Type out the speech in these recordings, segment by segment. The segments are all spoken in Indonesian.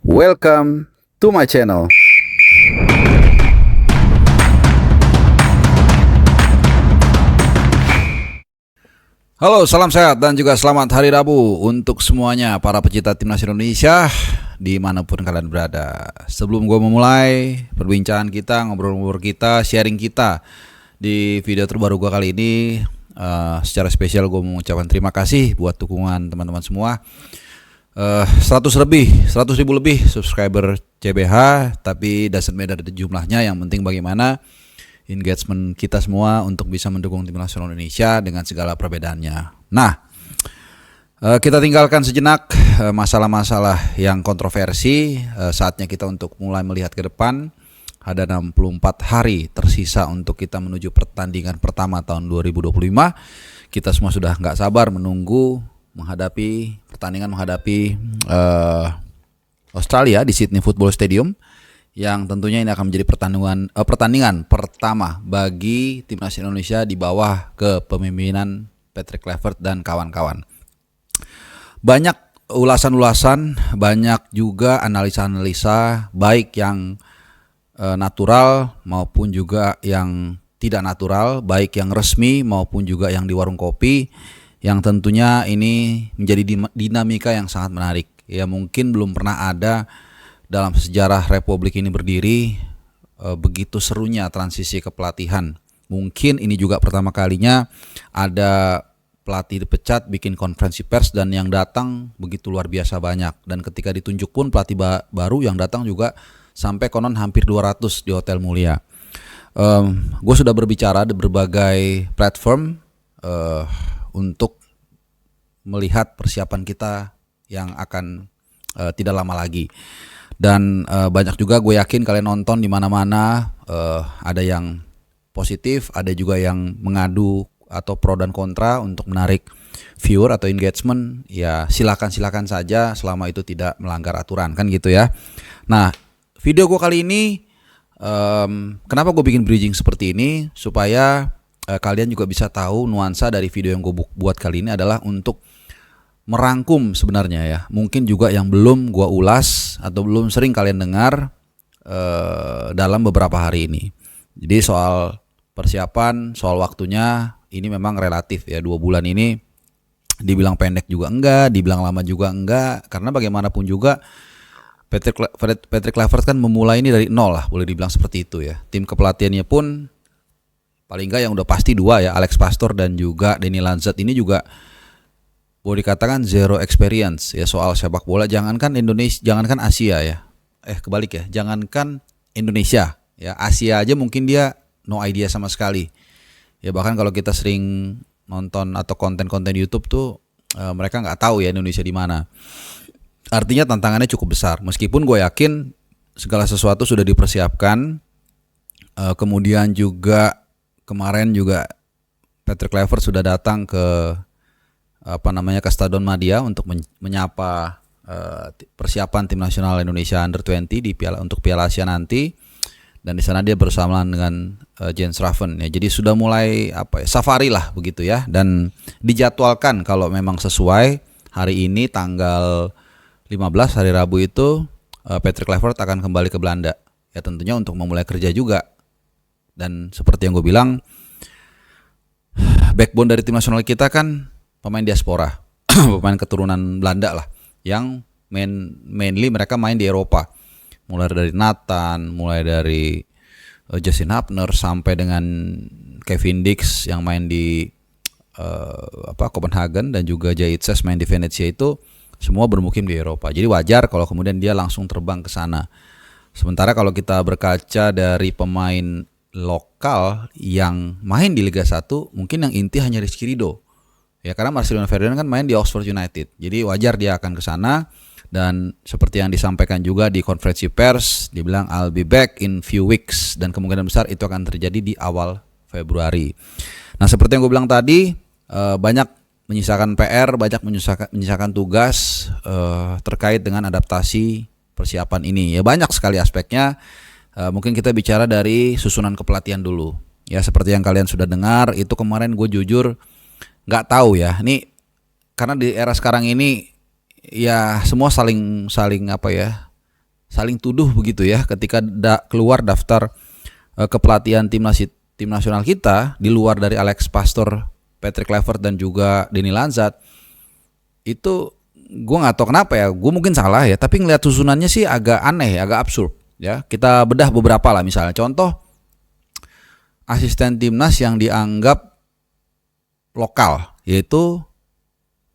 Welcome to my channel. Halo, salam sehat dan juga selamat hari Rabu untuk semuanya para pecinta timnas Indonesia dimanapun kalian berada. Sebelum gue memulai perbincangan kita, ngobrol-ngobrol kita, sharing kita di video terbaru gue kali ini, secara spesial gue mengucapkan terima kasih buat dukungan teman-teman semua. 100 ribu lebih subscriber CBH, tapi doesn't matter jumlahnya, yang penting bagaimana engagement kita semua untuk bisa mendukung tim nasional Indonesia dengan segala perbedaannya. Nah, kita tinggalkan sejenak masalah-masalah yang kontroversi. Saatnya kita untuk mulai melihat ke depan. Ada 64 hari tersisa untuk kita menuju pertandingan pertama tahun 2025. Kita semua sudah nggak sabar menunggu menghadapi Australia di Sydney Football Stadium, yang tentunya ini akan menjadi pertandingan pertama bagi timnas Indonesia di bawah kepemimpinan Patrick Kluivert dan kawan-kawan. Banyak ulasan-ulasan, banyak juga analisa-analisa, baik yang natural maupun juga yang tidak natural, baik yang resmi maupun juga yang di warung kopi, yang tentunya ini menjadi dinamika yang sangat menarik. Ya, mungkin belum pernah ada dalam sejarah Republik ini berdiri begitu serunya transisi kepelatihan. Mungkin ini juga pertama kalinya ada pelatih dipecat, bikin konferensi pers, dan yang datang begitu luar biasa banyak. Dan ketika ditunjuk pun pelatih baru yang datang juga sampai konon hampir 200 di Hotel Mulia. Gue sudah berbicara di berbagai platform untuk melihat persiapan kita yang akan tidak lama lagi. Dan banyak juga gue yakin kalian nonton di mana-mana, ada yang positif, ada juga yang mengadu atau pro dan kontra untuk menarik viewer atau engagement. Ya silakan saja selama itu tidak melanggar aturan, kan gitu ya. Nah, video gue kali ini kenapa gue bikin bridging seperti ini, supaya kalian juga bisa tahu nuansa dari video yang gue buat kali ini adalah untuk merangkum sebenarnya ya, mungkin juga yang belum gua ulas atau belum sering kalian dengar dalam beberapa hari ini. Jadi soal persiapan, soal waktunya ini memang relatif ya. 2 bulan ini dibilang pendek juga enggak, dibilang lama juga enggak, karena bagaimanapun juga Patrick Kluivert kan memulai ini dari nol lah, boleh dibilang seperti itu ya. Tim kepelatihannya pun paling enggak yang udah pasti 2 ya, Alex Pastoor dan juga Danny Lanzet ini juga boleh dikatakan zero experience ya soal sepak bola. Jangankan Indonesia, jangankan Asia ya, kebalik ya, jangankan Indonesia ya, Asia aja mungkin dia no idea sama sekali ya. Bahkan kalau kita sering nonton atau konten-konten YouTube tuh mereka nggak tahu ya Indonesia di mana. Artinya tantangannya cukup besar, meskipun gue yakin segala sesuatu sudah dipersiapkan. Kemudian juga kemarin juga Patrick Kluivert sudah datang ke ke Stadion Madia untuk menyapa persiapan tim nasional Indonesia Under 20 untuk Piala Asia nanti, dan di sana dia bersama dengan Jens Raven ya. Jadi sudah mulai safari lah begitu ya, dan dijadwalkan kalau memang sesuai hari ini tanggal 15 hari Rabu itu Patrick Kluivert akan kembali ke Belanda ya, tentunya untuk memulai kerja juga. Dan seperti yang gue bilang, backbone dari tim nasional kita kan pemain diaspora, pemain keturunan Belanda lah, yang mainly mereka main di Eropa, mulai dari Nathan, mulai dari Justin Hapner sampai dengan Kevin Dix yang main di Copenhagen, dan juga Jaitses main di Venezia, itu semua bermukim di Eropa. Jadi wajar kalau kemudian dia langsung terbang ke sana. Sementara kalau kita berkaca dari pemain lokal yang main di Liga 1, mungkin yang inti hanya Rizky Ridho. Ya, karena Marcelino Ferdinand kan main di Oxford United. Jadi wajar dia akan ke sana, dan seperti yang disampaikan juga di konferensi pers, dibilang I'll be back in few weeks, dan kemungkinan besar itu akan terjadi di awal Februari. Nah, seperti yang gue bilang tadi, banyak menyisakan PR, banyak menyisakan tugas terkait dengan adaptasi persiapan ini. Ya, banyak sekali aspeknya. Mungkin kita bicara dari susunan kepelatihan dulu. Ya, seperti yang kalian sudah dengar, itu kemarin gue jujur nggak tahu ya. Ini karena di era sekarang ini ya semua saling saling tuduh begitu ya ketika keluar daftar kepelatihan tim nasional kita di luar dari Alex Pastor, Patrick Kluivert dan juga Denny Lanzat. Itu gue nggak tahu kenapa ya, gue mungkin salah ya, tapi ngelihat susunannya sih agak aneh, agak absurd ya. Kita bedah beberapa lah, misalnya contoh asisten timnas yang dianggap lokal yaitu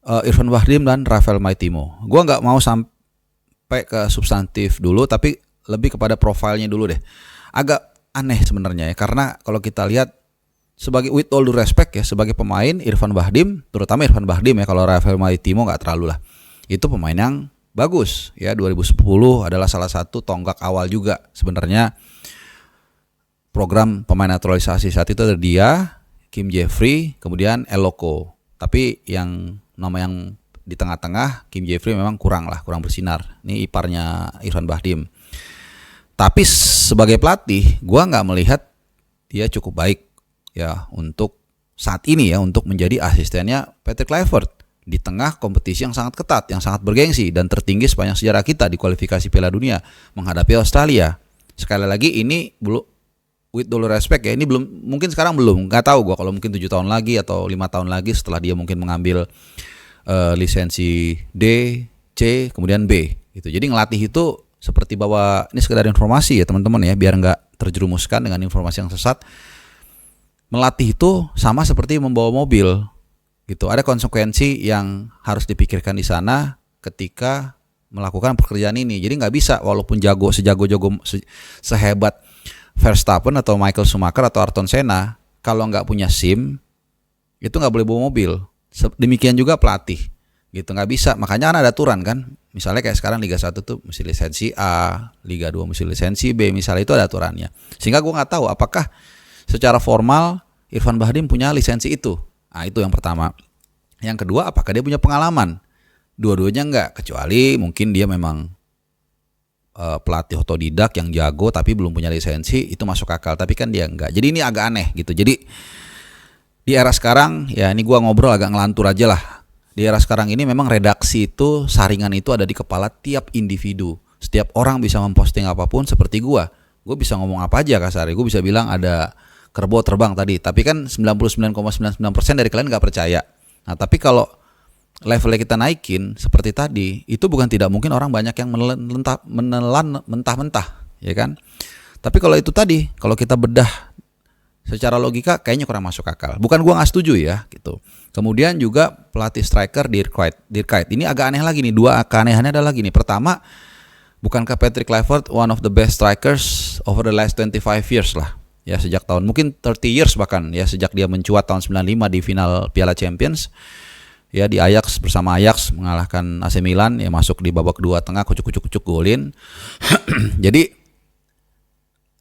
Irfan Bahdim dan Rafael Maitimo. Gue nggak mau sampai ke substantif dulu, tapi lebih kepada profilnya dulu deh. Agak aneh sebenarnya ya, karena kalau kita lihat sebagai with all due respect ya, sebagai pemain Irfan Bahdim, terutama Irfan Bahdim ya, kalau Rafael Maitimo nggak terlalu lah. Itu pemain yang bagus ya, 2010 adalah salah satu tonggak awal juga sebenarnya program pemain naturalisasi. Saat itu ada dia, Kim Jeffrey, kemudian Eloko. Tapi yang nama yang di tengah-tengah, Kim Jeffrey memang kurang bersinar. Ini iparnya Irfan Bahdim. Tapi sebagai pelatih, gua nggak melihat dia cukup baik ya untuk saat ini ya, untuk menjadi asistennya Patrick Kluivert di tengah kompetisi yang sangat ketat, yang sangat bergengsi dan tertinggi sepanjang sejarah kita di kualifikasi Piala Dunia menghadapi Australia. Sekali lagi ini belum, with due respect ya, ini belum, mungkin sekarang belum, nggak tahu gue, kalau mungkin 7 tahun lagi atau 5 tahun lagi setelah dia mungkin mengambil lisensi D, C, kemudian B gitu. Jadi ngelatih itu seperti bahwa ini sekedar informasi ya teman-teman ya, biar nggak terjerumuskan dengan informasi yang sesat. Melatih itu sama seperti membawa mobil gitu. Ada konsekuensi yang harus dipikirkan di sana ketika melakukan pekerjaan ini. Jadi nggak bisa walaupun sehebat Verstappen atau Michael Schumacher atau Ayrton Senna, kalau nggak punya SIM itu nggak boleh bawa mobil. Demikian juga pelatih gitu, nggak bisa. Makanya kan ada aturan kan, misalnya kayak sekarang Liga 1 tuh mesti lisensi A, Liga 2 mesti lisensi B, misalnya, itu ada aturannya. Sehingga gue nggak tahu apakah secara formal Irfan Bahdim punya lisensi itu. Nah, itu yang pertama. Yang kedua, apakah dia punya pengalaman? Dua-duanya enggak, kecuali mungkin dia memang pelatih otodidak yang jago tapi belum punya lisensi, itu masuk akal. Tapi kan dia enggak. Jadi ini agak aneh gitu. Jadi di era sekarang, ya ini gua ngobrol agak ngelantur aja lah. Di era sekarang ini memang redaksi itu, saringan itu ada di kepala tiap individu. Setiap orang bisa memposting apapun seperti gua. Gue bisa ngomong apa aja kasarnya. Gue bisa bilang ada kerbau terbang tadi, tapi kan 99,99% dari kalian nggak percaya. Nah, tapi kalau levelnya kita naikin seperti tadi, itu bukan tidak mungkin orang banyak yang menelan mentah-mentah, ya kan? Tapi kalau itu tadi, kalau kita bedah secara logika, kayaknya kurang masuk akal. Bukan gua nggak setuju ya, gitu. Kemudian juga pelatih striker Dirk Kuyt. Ini agak aneh lagi nih. Dua keanehannya ada lagi nih. Pertama, bukankah Patrick Kluivert one of the best strikers over the last 25 years lah? Ya, sejak tahun mungkin 30 years bahkan ya, sejak dia mencuat tahun 95 di final Piala Champions ya, di Ajax, bersama Ajax mengalahkan AC Milan ya, masuk di babak kedua tengah, kucuk golin. Jadi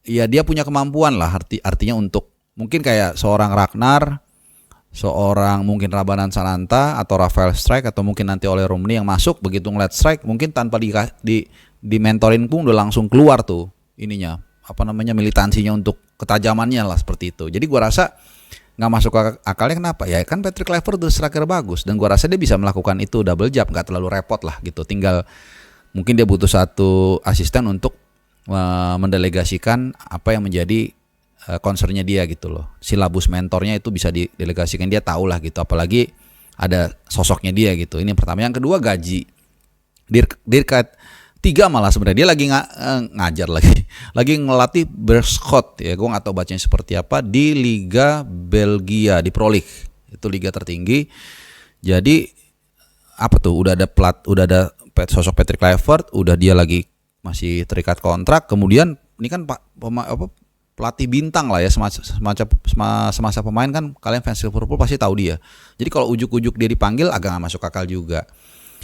ya dia punya kemampuan lah, artinya untuk mungkin kayak seorang Ragnar, seorang mungkin Rabanan Sananta atau Rafael Strijk, atau mungkin nanti oleh Romney yang masuk, begitu ngeliat Strijk mungkin tanpa di mentorin pun udah langsung keluar tuh ininya, militansinya untuk ketajamannya lah, seperti itu. Jadi gua rasa nggak masuk akalnya. Kenapa? Ya kan Patrick Kluivert udah striker bagus, dan gua rasa dia bisa melakukan itu double jump, nggak terlalu repot lah gitu. Tinggal mungkin dia butuh satu asisten untuk mendelegasikan apa yang menjadi concernnya dia gitu loh. Silabus mentornya itu bisa didelegasikan, dia tahu lah gitu, apalagi ada sosoknya dia gitu. Ini yang pertama. Yang kedua, gaji. Dirk Kuyt 3 malah sebenarnya dia lagi ngajar lagi ngelatih Beerschot ya, gue nggak tahu bacanya seperti apa, di Liga Belgia, di Pro League, itu liga tertinggi. Jadi apa tuh, udah ada sosok Patrick Kluivert, udah dia lagi masih terikat kontrak. Kemudian ini kan pelatih bintang lah ya, semasa pemain kan, kalian fans Liverpool pasti tahu dia. Jadi kalau ujuk-ujuk dia dipanggil agak nggak masuk akal juga.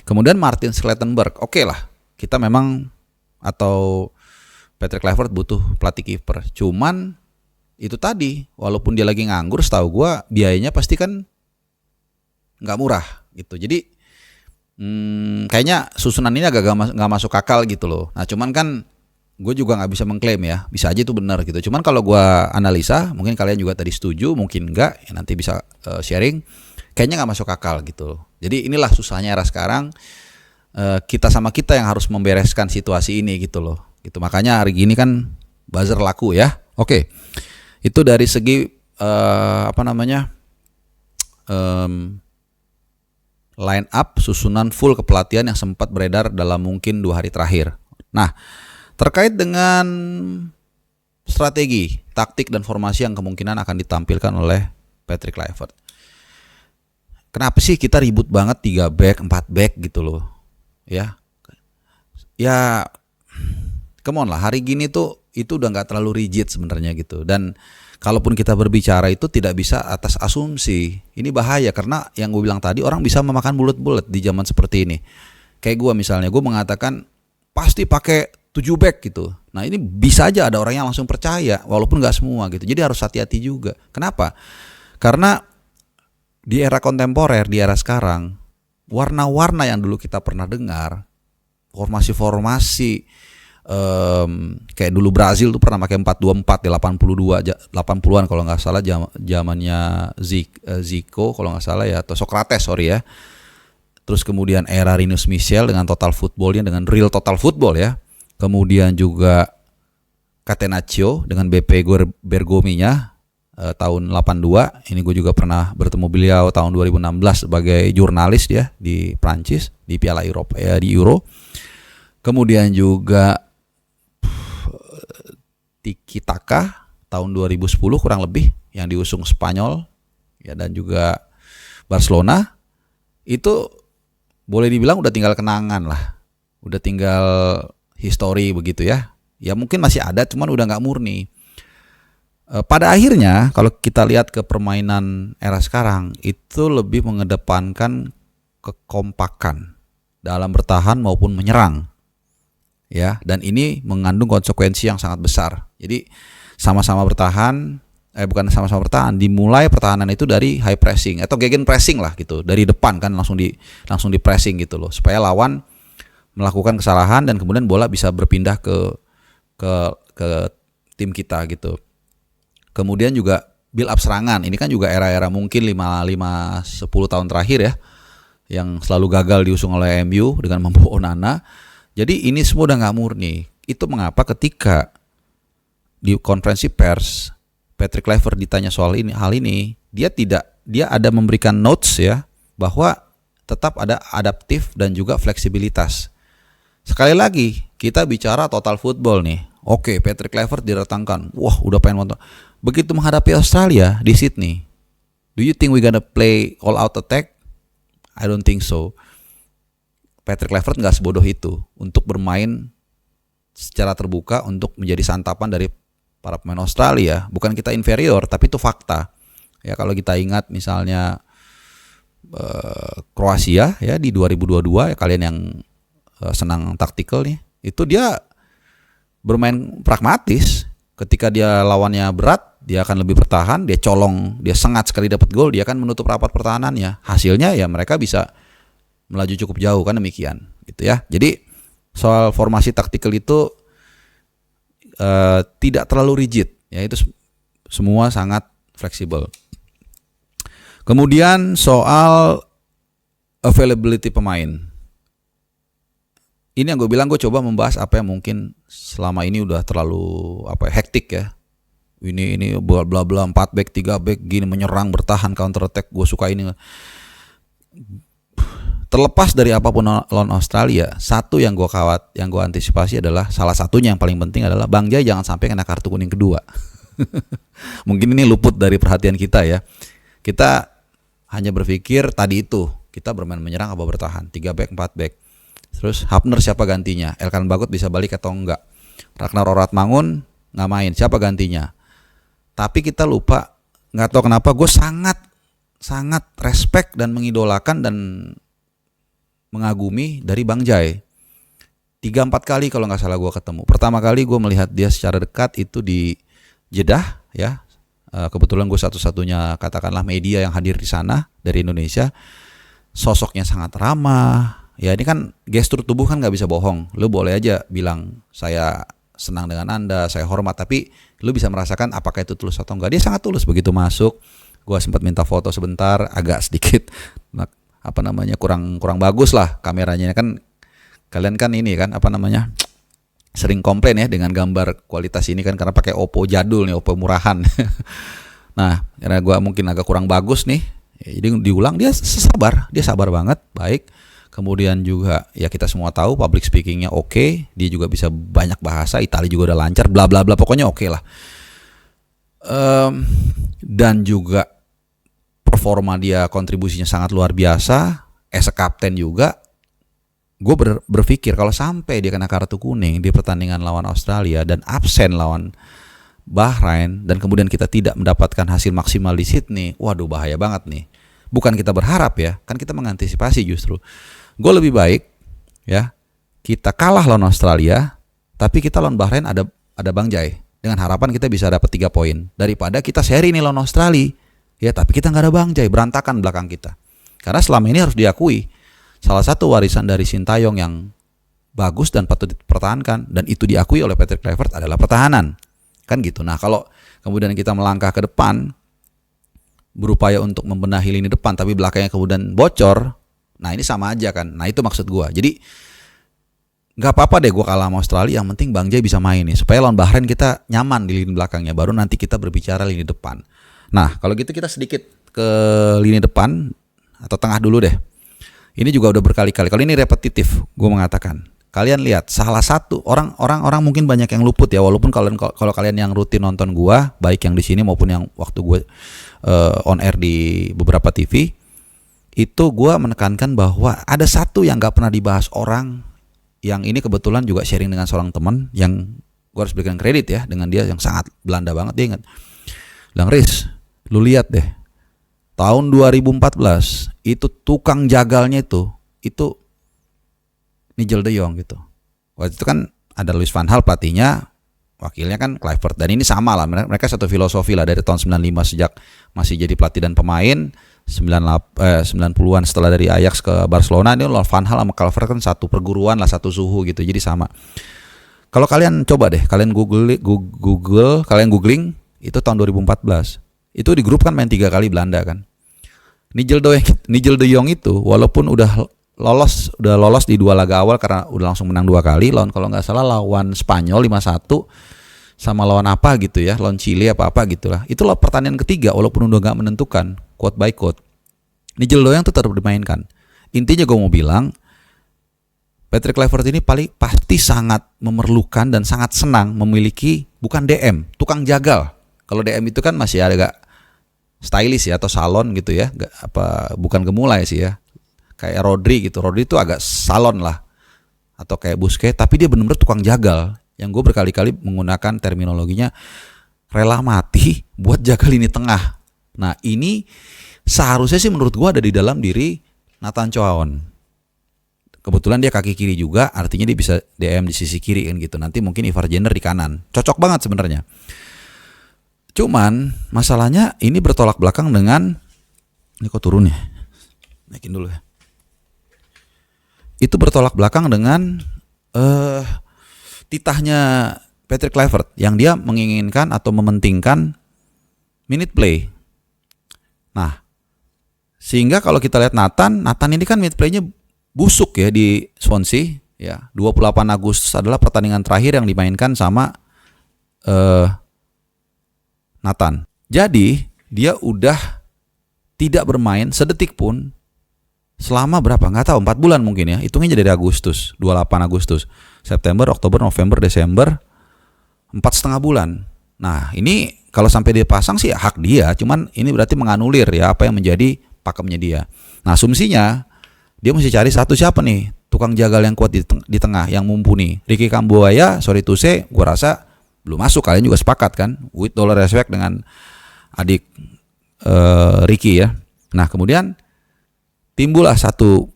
Kemudian Martin Schlettenberg, oke lah, kita memang atau Patrick Kluivert butuh pelatih kiper. Cuman itu tadi, walaupun dia lagi nganggur, setahu gue biayanya pasti kan nggak murah gitu. Jadi kayaknya susunan ini agak nggak masuk akal gitu loh. Nah cuman kan gue juga nggak bisa mengklaim ya, bisa aja itu benar gitu. Cuman kalau gue analisa, mungkin kalian juga tadi setuju, mungkin enggak, ya nanti bisa sharing. Kayaknya nggak masuk akal gitu. Jadi inilah susahnya era sekarang. kita sama kita yang harus membereskan situasi ini gitu loh. Gitu. Makanya hari gini kan buzzer laku ya. Oke. Itu dari segi line up susunan full kepelatihan yang sempat beredar dalam mungkin 2 hari terakhir. Nah, terkait dengan strategi, taktik dan formasi yang kemungkinan akan ditampilkan oleh Patrick Kluivert. Kenapa sih kita ribut banget 3 back, 4 back gitu loh. Ya, come on lah, hari gini tuh itu udah nggak terlalu rigid sebenarnya gitu. Dan kalaupun kita berbicara itu tidak bisa atas asumsi. Ini bahaya karena yang gue bilang tadi, orang bisa memakan bulat-bulat di zaman seperti ini. Kayak gue misalnya, gue mengatakan pasti pakai 7 back gitu. Nah ini bisa aja ada orang yang langsung percaya walaupun nggak semua gitu. Jadi harus hati-hati juga. Kenapa? Karena di era kontemporer, di era sekarang, warna-warna yang dulu kita pernah dengar, formasi-formasi kayak dulu Brazil tuh pernah pakai 4-2-4 di 80-an kalau nggak salah, zamannya Zico kalau nggak salah ya, atau Socrates ya. Terus kemudian era Rinus Michel dengan total footballnya, dengan real total football ya. Kemudian juga Catenaccio dengan BP Bergominya tahun 82. Ini gue juga pernah bertemu beliau tahun 2016 sebagai jurnalis ya di Prancis di Piala Eropa ya, di Euro. Kemudian juga Tiki Taka tahun 2010 kurang lebih yang diusung Spanyol ya, dan juga Barcelona. Itu boleh dibilang udah tinggal kenangan lah. Udah tinggal histori begitu ya. Ya mungkin masih ada cuman udah nggak murni. Pada akhirnya kalau kita lihat ke permainan era sekarang itu lebih mengedepankan kekompakan dalam bertahan maupun menyerang. Ya, dan ini mengandung konsekuensi yang sangat besar. Jadi sama-sama bertahan, bukan sama-sama bertahan, dimulai pertahanan itu dari high pressing atau gegen pressing lah gitu, dari depan kan langsung di pressing gitu loh, supaya lawan melakukan kesalahan dan kemudian bola bisa berpindah ke tim kita gitu. Kemudian juga build up serangan. Ini kan juga era-era mungkin 5-10 tahun terakhir ya, yang selalu gagal diusung oleh MU dengan membawa Onana. Jadi ini semua udah nggak murni. Itu mengapa ketika di konferensi pers Patrick Kluivert ditanya soal hal ini, dia ada memberikan notes ya, bahwa tetap ada adaptif dan juga fleksibilitas. Sekali lagi kita bicara total football nih. Oke, Patrick Kluivert didatangkan. Wah, udah pengen nonton. Begitu menghadapi Australia di Sydney, do you think we gonna play all out attack? I don't think so. Patrick Kluivert nggak sebodoh itu untuk bermain secara terbuka untuk menjadi santapan dari para pemain Australia. Bukan kita inferior, tapi itu fakta. Ya kalau kita ingat misalnya Kroasia ya di 2022 ya, kalian yang senang taktikal nih, itu dia bermain pragmatis. Ketika dia lawannya berat, dia akan lebih bertahan, dia colong, dia sengat sekali dapat gol, dia akan menutup rapat pertahanannya. Hasilnya ya mereka bisa melaju cukup jauh kan, demikian gitu ya. Jadi soal formasi taktikal itu tidak terlalu rigid ya, itu semua sangat fleksibel. Kemudian soal availability pemain. Ini yang gue bilang, gue coba membahas apa yang mungkin selama ini udah terlalu hektik ya. Ini bla bla bla 4 back 3 back gini, menyerang bertahan counter attack, gue suka ini. Terlepas dari apapun lawan Australia, satu yang gue antisipasi adalah, salah satunya yang paling penting adalah Bang Jai jangan sampai kena kartu kuning kedua. Mungkin ini luput dari perhatian kita ya. Kita hanya berpikir tadi itu, kita bermain menyerang apa bertahan, 3 back 4 back. Terus Hapner siapa gantinya? Elkan Bagot bisa balik atau enggak? Ragnar Oratmangun nggak main, siapa gantinya? Tapi kita lupa, nggak tahu kenapa gue sangat respect dan mengidolakan dan mengagumi dari Bang Jai. 3-4 kali kalau nggak salah gue ketemu. Pertama kali gue melihat dia secara dekat itu di Jeddah ya. Kebetulan gue satu-satunya katakanlah media yang hadir di sana dari Indonesia. Sosoknya sangat ramah. Ya ini kan gestur tubuh kan nggak bisa bohong. Lu boleh aja bilang saya senang dengan Anda, saya hormat, tapi lu bisa merasakan apakah itu tulus atau enggak. Dia sangat tulus. Begitu masuk, gua sempat minta foto sebentar, agak sedikit kurang bagus lah kameranya kan. Kalian kan ini kan apa namanya? Sering komplain ya dengan gambar kualitas ini kan karena pakai Oppo jadul nih, Oppo murahan. Nah, karena gua mungkin agak kurang bagus nih. Ya, jadi diulang dia sabar banget, baik. Kemudian juga ya kita semua tahu public speakingnya oke, dia juga bisa banyak bahasa, Italia juga udah lancar, bla bla bla, pokoknya oke lah. Dan juga performa dia, kontribusinya sangat luar biasa. As a kapten juga, gue berpikir kalau sampai dia kena kartu kuning di pertandingan lawan Australia dan absen lawan Bahrain, dan kemudian kita tidak mendapatkan hasil maksimal di Sydney, waduh bahaya banget nih. Bukan kita berharap ya, kan kita mengantisipasi justru. Gue lebih baik ya kita kalah lawan Australia, tapi kita lawan Bahrain ada Bang Jai, dengan harapan kita bisa dapat 3 poin daripada kita seri nih lawan Australia ya, tapi kita nggak ada Bang Jai, berantakan belakang kita. Karena selama ini harus diakui salah satu warisan dari Sintayong yang bagus dan patut dipertahankan, dan itu diakui oleh Patrick Kluivert, adalah pertahanan. Kan gitu. Nah, kalau kemudian kita melangkah ke depan berupaya untuk membenahi lini depan tapi belakangnya kemudian bocor, nah ini sama aja kan. Nah, itu maksud gua. Jadi nggak apa-apa deh gua kalah sama Australia, yang penting Bang Jai bisa main nih supaya lawan Bahrain kita nyaman di lini belakangnya, baru nanti kita berbicara lini depan. Nah, kalau gitu kita sedikit ke lini depan atau tengah dulu deh. Ini juga udah berkali-kali. Kalau ini repetitif, gue mengatakan. Kalian lihat, salah satu orang mungkin banyak yang luput ya. Walaupun kalau kalian yang rutin nonton gue, baik yang di sini maupun yang waktu gue on air di beberapa TV, itu gue menekankan bahwa ada satu yang nggak pernah dibahas orang. Yang ini kebetulan juga sharing dengan seorang teman yang gue harus berikan kredit ya, dengan dia yang sangat Belanda banget. Dia ingat, bilang, Riz, lu lihat deh. Tahun 2014 itu tukang jagalnya itu Nigel de Jong gitu. Waktu itu kan ada Louis van Gaal pelatihnya, wakilnya kan Kluivert, dan ini sama lah, mereka satu filosofi lah dari tahun 95 sejak masih jadi pelatih dan pemain. 90-an setelah dari Ajax ke Barcelona, ini Van Gaal sama Kluivert kan satu perguruan lah, satu suhu gitu. Jadi sama. Kalau kalian coba deh, kalian kalian googling itu tahun 2014. Itu di grup kan main 3 kali Belanda kan. Nigel de Jong itu walaupun udah lolos di 2 laga awal karena udah langsung menang 2 kali, lawan kalau nggak salah lawan Spanyol 5-1 sama lawan apa gitu ya, lawan Chile apa gitulah. Itulah pertandingan ketiga walaupun udah nggak menentukan, quote by quote. Nigel de Jong tuh tetap dimainkan. Intinya gue mau bilang Patrick Kluivert ini pasti sangat memerlukan dan sangat senang memiliki bukan DM, tukang jagal. Kalau DM itu kan masih agak stylish ya, atau salon gitu ya, bukan gemulai sih ya, kayak Rodri gitu. Rodri itu agak salon lah, atau kayak Busquets, tapi dia benar-benar tukang jagal. Yang gue berkali-kali menggunakan terminologinya rela mati buat jaga lini tengah. Nah ini seharusnya sih menurut gue ada di dalam diri Nathan Choaon. Kebetulan dia kaki kiri juga, artinya dia bisa DM di sisi kiri kan gitu. Nanti mungkin Ivar Jenner di kanan, cocok banget sebenarnya. Cuman masalahnya ini bertolak belakang dengan, ini kok turun ya, naikin dulu ya. Itu bertolak belakang dengan titahnya Patrick Kluivert yang dia menginginkan atau mementingkan minute play. Nah, sehingga kalau kita lihat Nathan ini kan minute playnya busuk ya di Swansea ya. 28 Agustus adalah pertandingan terakhir yang dimainkan sama Nathan. Jadi dia udah tidak bermain sedetik pun selama berapa? Nggak tahu, 4 bulan mungkin ya. Hitungnya dari Agustus, 28 Agustus, September, Oktober, November, Desember, 4,5 bulan. Nah ini kalau sampai dia pasang sih hak dia, cuman ini berarti menganulir ya apa yang menjadi pakemnya dia. Nah asumsinya dia mesti cari satu siapa nih tukang jagal yang kuat di tengah, yang mumpuni. Ricky Kambuaya, sorry to say, gue rasa belum masuk. Kalian juga sepakat kan, with all respect dengan adik Ricky ya. Nah kemudian timbullah satu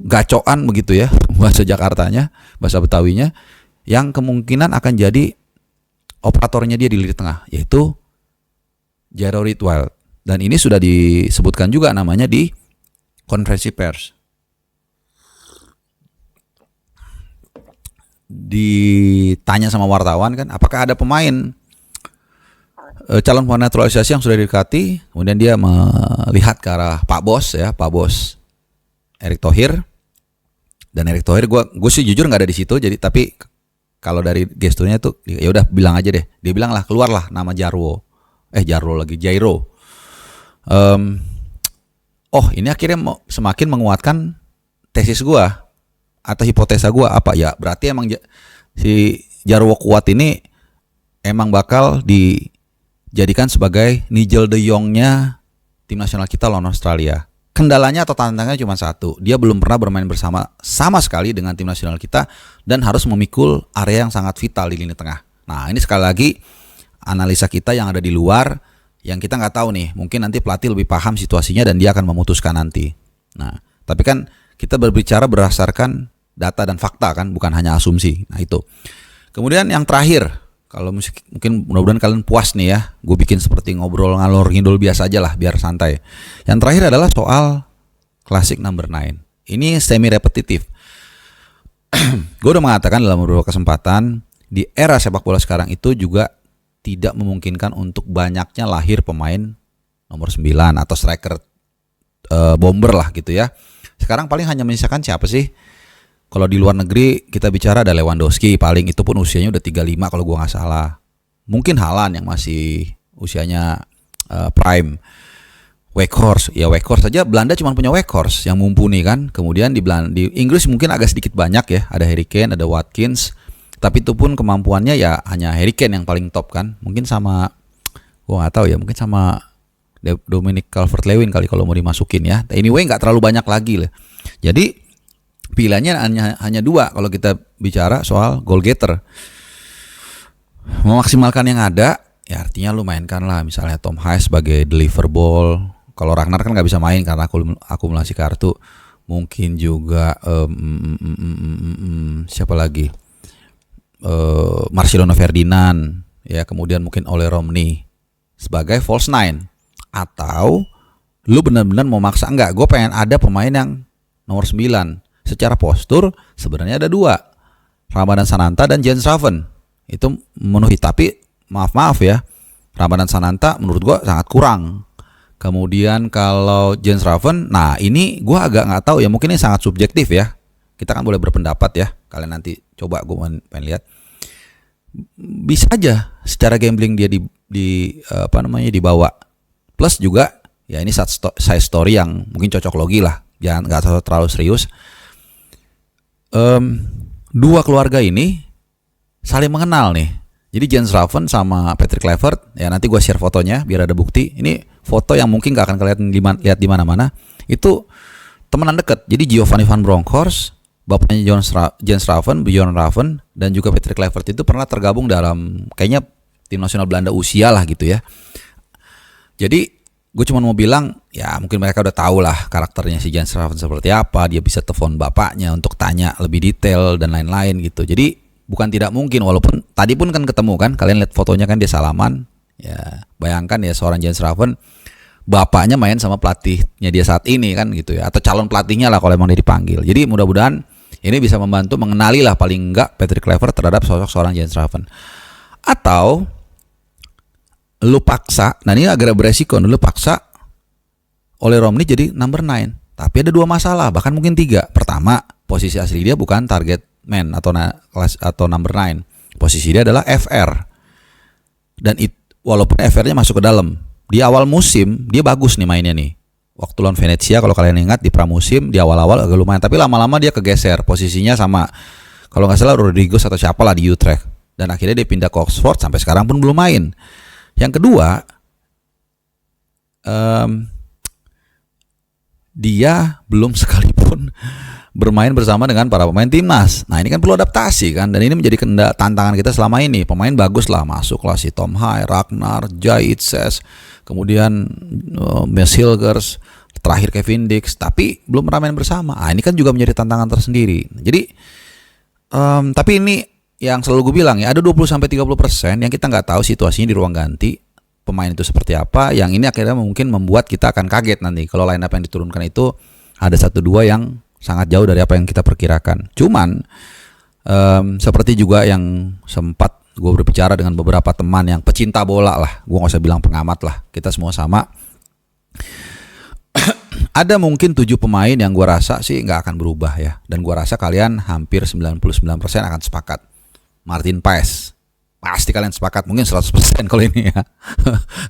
gacoan begitu ya, bahasa Jakartanya, bahasa Betawinya, yang kemungkinan akan jadi operatornya dia di lini tengah, yaitu Jarrod Ritwell. Dan ini sudah disebutkan juga namanya di konferensi pers. Ditanya sama wartawan kan, apakah ada pemain calon pemain naturalisasi yang sudah didekati. Kemudian dia melihat ke arah Pak Bos ya, Pak Bos Erick Thohir. Dan Erick Thohir gue sih jujur nggak ada di situ, jadi tapi kalau dari gesturnya tuh ya udah bilang aja deh. Dia bilang lah keluarlah nama Jairo. Oh ini akhirnya semakin menguatkan tesis gue atau hipotesa gue apa ya, berarti emang si Jarwo kuat ini emang bakal dijadikan sebagai Nigel de Jong-nya tim nasional kita lawan Australia. Kendalanya atau tantangannya cuma satu, dia belum pernah bermain bersama sama sekali dengan tim nasional kita dan harus memikul area yang sangat vital di lini tengah. Nah ini sekali lagi analisa kita yang ada di luar, yang kita nggak tahu nih, mungkin nanti pelatih lebih paham situasinya dan dia akan memutuskan nanti. Nah tapi kan kita berbicara berdasarkan data dan fakta kan, bukan hanya asumsi. Nah itu. Kemudian yang terakhir, kalau mungkin mudah-mudahan kalian puas nih ya, gue bikin seperti ngobrol ngalor ngidul biasa aja lah biar santai. Yang terakhir adalah soal classic number 9. Ini semi repetitif. Gue udah mengatakan dalam beberapa kesempatan, di era sepak bola sekarang itu juga tidak memungkinkan untuk banyaknya lahir pemain nomor 9 atau striker bomber lah gitu ya. Sekarang paling hanya menyisakan siapa sih? Kalau di luar negeri kita bicara ada Lewandowski, paling itu pun usianya udah 35 kalau gua nggak salah. Mungkin Haaland yang masih usianya prime. Weghorst aja Belanda cuma punya Weghorst yang mumpuni kan. Kemudian di Inggris mungkin agak sedikit banyak ya, ada Harry Kane, ada Watkins. Tapi itu pun kemampuannya ya hanya Harry Kane yang paling top kan. Mungkin sama gua nggak tahu ya, mungkin sama Dominic Calvert-Lewin kali kalau mau dimasukin ya. Anyway nggak terlalu banyak lagi lah. Jadi pilihannya hanya dua kalau kita bicara soal goal getter. Memaksimalkan yang ada, ya artinya lu mainkan lah misalnya Tom Hayes sebagai deliver ball. Kalau Ragnar kan nggak bisa main karena akumulasi kartu. Mungkin juga siapa lagi? Marcelino Ferdinand, ya kemudian mungkin Ole Romney sebagai false nine. Atau lu benar-benar mau maksa enggak? Gue pengen ada pemain yang nomor 9. Secara postur sebenarnya ada dua, Ramadan Sananta dan Jens Raven. Itu memenuhi, tapi maaf ya, Ramadan Sananta menurut gue sangat kurang. Kemudian kalau Jens Raven, nah ini gue agak nggak tahu ya, mungkin ini sangat subjektif ya. Kita kan boleh berpendapat ya. Kalian nanti coba, gue pengen lihat. Bisa aja secara gambling dia dibawa. Plus juga ya ini side story yang mungkin cocok logi lah, jangan nggak terlalu serius. Dua keluarga ini saling mengenal nih. Jadi Jens Raven sama Patrick Kluivert, ya nanti gue share fotonya biar ada bukti. Ini foto yang mungkin gak akan kalian lihat di mana-mana. Itu temenan dekat. Jadi Giovanni van Bronckhorst, bapaknya Jens Raven, Bjorn Raven, dan juga Patrick Kluivert itu pernah tergabung dalam kayaknya tim nasional Belanda usia lah gitu ya. Jadi gue cuma mau bilang, ya mungkin mereka udah tahu lah karakternya si Jens Raven seperti apa. Dia bisa telepon bapaknya untuk tanya lebih detail dan lain-lain gitu. Jadi bukan tidak mungkin, walaupun tadi pun kan ketemu kan, kalian lihat fotonya kan dia salaman. Ya bayangkan ya seorang Jens Raven, bapaknya main sama pelatihnya dia saat ini kan gitu ya, atau calon pelatihnya lah kalau emang dia dipanggil. Jadi mudah-mudahan ini bisa membantu mengenali lah paling enggak Patrick Kluivert terhadap sosok seorang Jens Raven. Atau lu paksa, nah ini agak beresiko, lu paksa Ole Romney jadi number 9. Tapi ada dua masalah, bahkan mungkin 3. Pertama, posisi asli dia bukan target man atau number 9. Posisi dia adalah FR. Dan walaupun FR-nya masuk ke dalam, di awal musim dia bagus nih mainnya nih. Waktu lawan Venezia kalau kalian ingat di pramusim di awal-awal agak lumayan, tapi lama-lama dia kegeser posisinya sama kalau nggak salah Rodriguez atau siapa lah di Utrecht. Dan akhirnya dia pindah ke Oxford, sampai sekarang pun belum main. Yang kedua, dia belum sekalipun bermain bersama dengan para pemain timnas. Nah ini kan perlu adaptasi kan, dan ini menjadi tantangan kita selama ini. Pemain bagus lah masuk lah, si Tom Hai, Ragnar, Jaitses, kemudian Mes Hilgers, terakhir Kevin Dix, tapi belum pernah main bersama. Nah ini kan juga menjadi tantangan tersendiri. Jadi tapi ini yang selalu gue bilang ya, ada 20-30% yang kita nggak tahu situasinya di ruang ganti pemain itu seperti apa, yang ini akhirnya mungkin membuat kita akan kaget nanti kalau line up yang diturunkan itu ada 1-2 yang sangat jauh dari apa yang kita perkirakan. Cuman seperti juga yang sempat gue berbicara dengan beberapa teman yang pecinta bola lah, gue nggak usah bilang pengamat lah, kita semua sama. Ada mungkin 7 pemain yang gua rasa sih nggak akan berubah ya. Dan gua rasa kalian hampir 99% akan sepakat. Martin Paes. Pasti kalian sepakat, mungkin 100% kalau ini ya.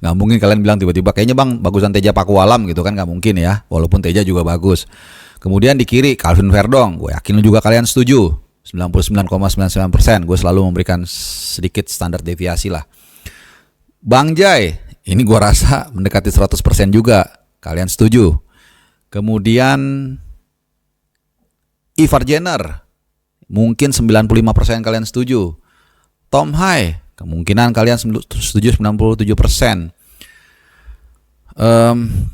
Nggak mungkin kalian bilang tiba-tiba kayaknya bang bagusan Teja Pakualam gitu kan, nggak mungkin ya. Walaupun Teja juga bagus. Kemudian di kiri Calvin Verdong, gue yakin juga kalian setuju. 99,99%. Gue selalu memberikan sedikit standar deviasi lah. Bang Jai, ini gue rasa mendekati 100% juga. Kalian setuju. Kemudian Ivar Jenner, mungkin 95% kalian setuju. Tom Hai, kemungkinan kalian setuju 97%.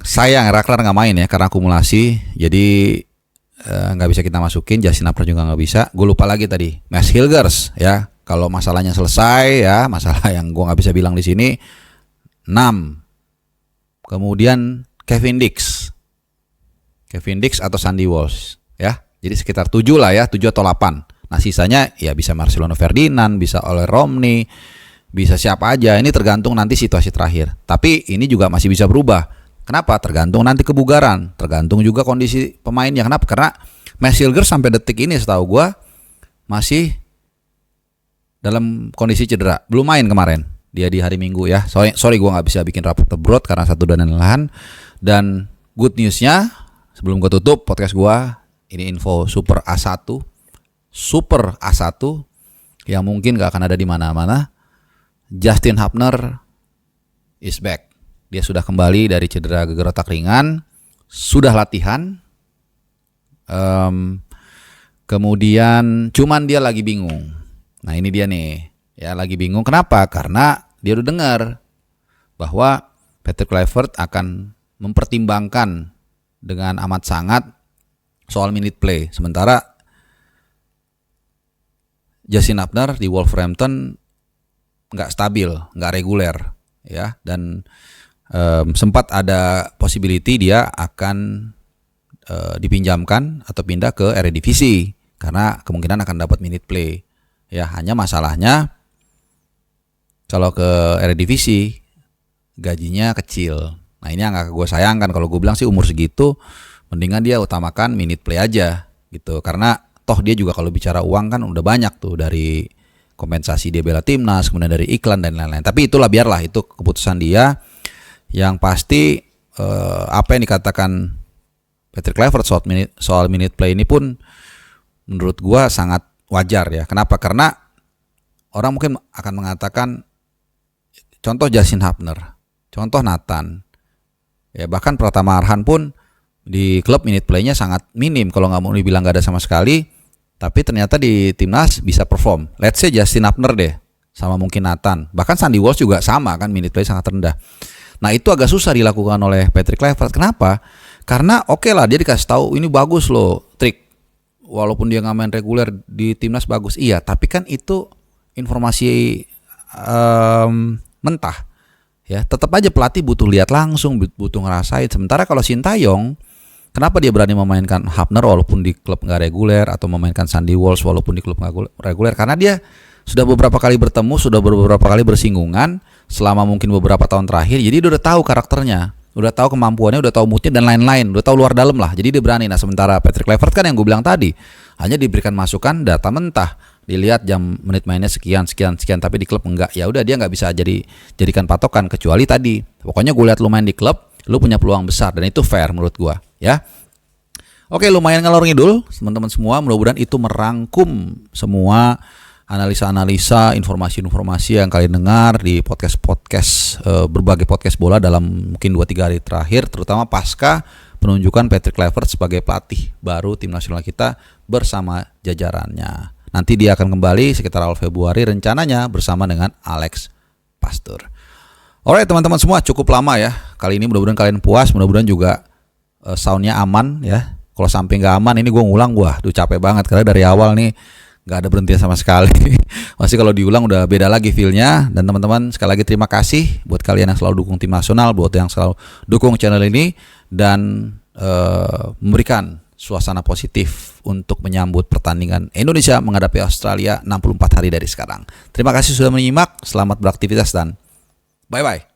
Sayang Raklar nggak main ya karena akumulasi, jadi nggak bisa kita masukin. Justin Upner juga nggak bisa. Gue lupa lagi tadi, Mads Hilgers ya. Kalau masalahnya selesai ya, masalah yang gue nggak bisa bilang di sini 6. Kemudian Kevin Dix atau Sandy Walsh ya. Jadi sekitar 7 lah ya, 7 atau 8. Nah sisanya ya bisa Marcelino Ferdinand, bisa Ole Romney, bisa siapa aja. Ini tergantung nanti situasi terakhir. Tapi ini juga masih bisa berubah. Kenapa? Tergantung nanti kebugaran, tergantung juga kondisi pemainnya. Kenapa? Karena Mads Hilgers sampai detik ini setahu gue masih dalam kondisi cedera. Belum main kemarin. Dia di hari Minggu ya. Sorry gue nggak bisa bikin rapor tebrot karena satu dan lain. Dan good newsnya sebelum gue tutup podcast gue, ini info Super A1 yang mungkin gak akan ada di mana-mana. Justin Hubner is back. Dia sudah kembali dari cedera gegar otak ringan, sudah latihan. Kemudian cuman dia lagi bingung. Nah ini dia nih, ya lagi bingung. Kenapa? Karena dia udah dengar bahwa Patrick Kluivert akan mempertimbangkan dengan amat sangat soal minute play. Sementara Justin Hubner di Wolverhampton nggak stabil, nggak reguler ya, dan sempat ada possibility dia akan dipinjamkan atau pindah ke Eredivisie karena kemungkinan akan dapat minute play ya. Hanya masalahnya kalau ke Eredivisie gajinya kecil. Nah ini yang gak gue sayangkan. Kalau gue bilang sih umur segitu mendingan dia utamakan minute play aja gitu, karena toh dia juga kalau bicara uang kan udah banyak tuh, dari kompensasi dia bela timnas, kemudian dari iklan dan lain-lain. Tapi itulah, biarlah itu keputusan dia. Yang pasti apa yang dikatakan Patrick Kluivert soal minute play ini pun menurut gua sangat wajar ya. Kenapa? Karena orang mungkin akan mengatakan contoh Justin Hubner, contoh Nathan, ya bahkan Pratama Arhan pun di klub minute play-nya sangat minim, kalau nggak mau dibilang nggak ada sama sekali. Tapi ternyata di timnas bisa perform. Let's say Justin Hubner deh, sama mungkin Nathan. Bahkan Sandy Walsh juga sama kan, minute play sangat rendah. Nah itu agak susah dilakukan oleh Patrick Kluivert. Kenapa? Karena oke lah dia dikasih tahu ini bagus loh trik. Walaupun dia nggak main reguler di timnas bagus. Iya, tapi kan itu informasi mentah. Ya, tetap aja pelatih butuh lihat langsung, butuh ngerasain. Sementara kalau Sintayong, kenapa dia berani memainkan Hubner walaupun di klub nggak reguler, atau memainkan Sandy Walsh walaupun di klub nggak reguler? Karena dia sudah beberapa kali bertemu, sudah beberapa kali bersinggungan selama mungkin beberapa tahun terakhir. Jadi dia udah tahu karakternya, udah tahu kemampuannya, udah tahu moodnya dan lain-lain, udah tahu luar dalam lah. Jadi dia berani. Nah sementara Patrick Kluivert kan yang gue bilang tadi, hanya diberikan masukan data mentah, dilihat jam menit mainnya sekian, tapi di klub enggak. Ya udah dia nggak bisa jadikan patokan, kecuali tadi pokoknya gue lihat lu main di klub, lu punya peluang besar, dan itu fair menurut gue ya. Oke, lumayan ngalor ngidul teman-teman semua. Mudah-mudahan itu merangkum semua analisa-analisa, informasi-informasi yang kalian dengar di podcast-podcast berbagai podcast bola dalam mungkin 2-3 hari terakhir, terutama pasca penunjukan Patrick Kluivert sebagai pelatih baru tim nasional kita bersama jajarannya. Nanti dia akan kembali sekitar awal Februari rencananya bersama dengan Alex Pastur. Alright teman-teman semua, cukup lama ya kali ini. Mudah-mudahan kalian puas, mudah-mudahan juga soundnya aman ya. Kalau sampai nggak aman ini gue ngulang, capek banget karena dari awal nih nggak ada berhenti sama sekali. Masih kalau diulang udah beda lagi feelnya. Dan teman-teman sekali lagi terima kasih buat kalian yang selalu dukung tim nasional, buat yang selalu dukung channel ini dan memberikan suasana positif untuk menyambut pertandingan Indonesia menghadapi Australia 64 hari dari sekarang. Terima kasih sudah menyimak, selamat beraktivitas dan bye-bye.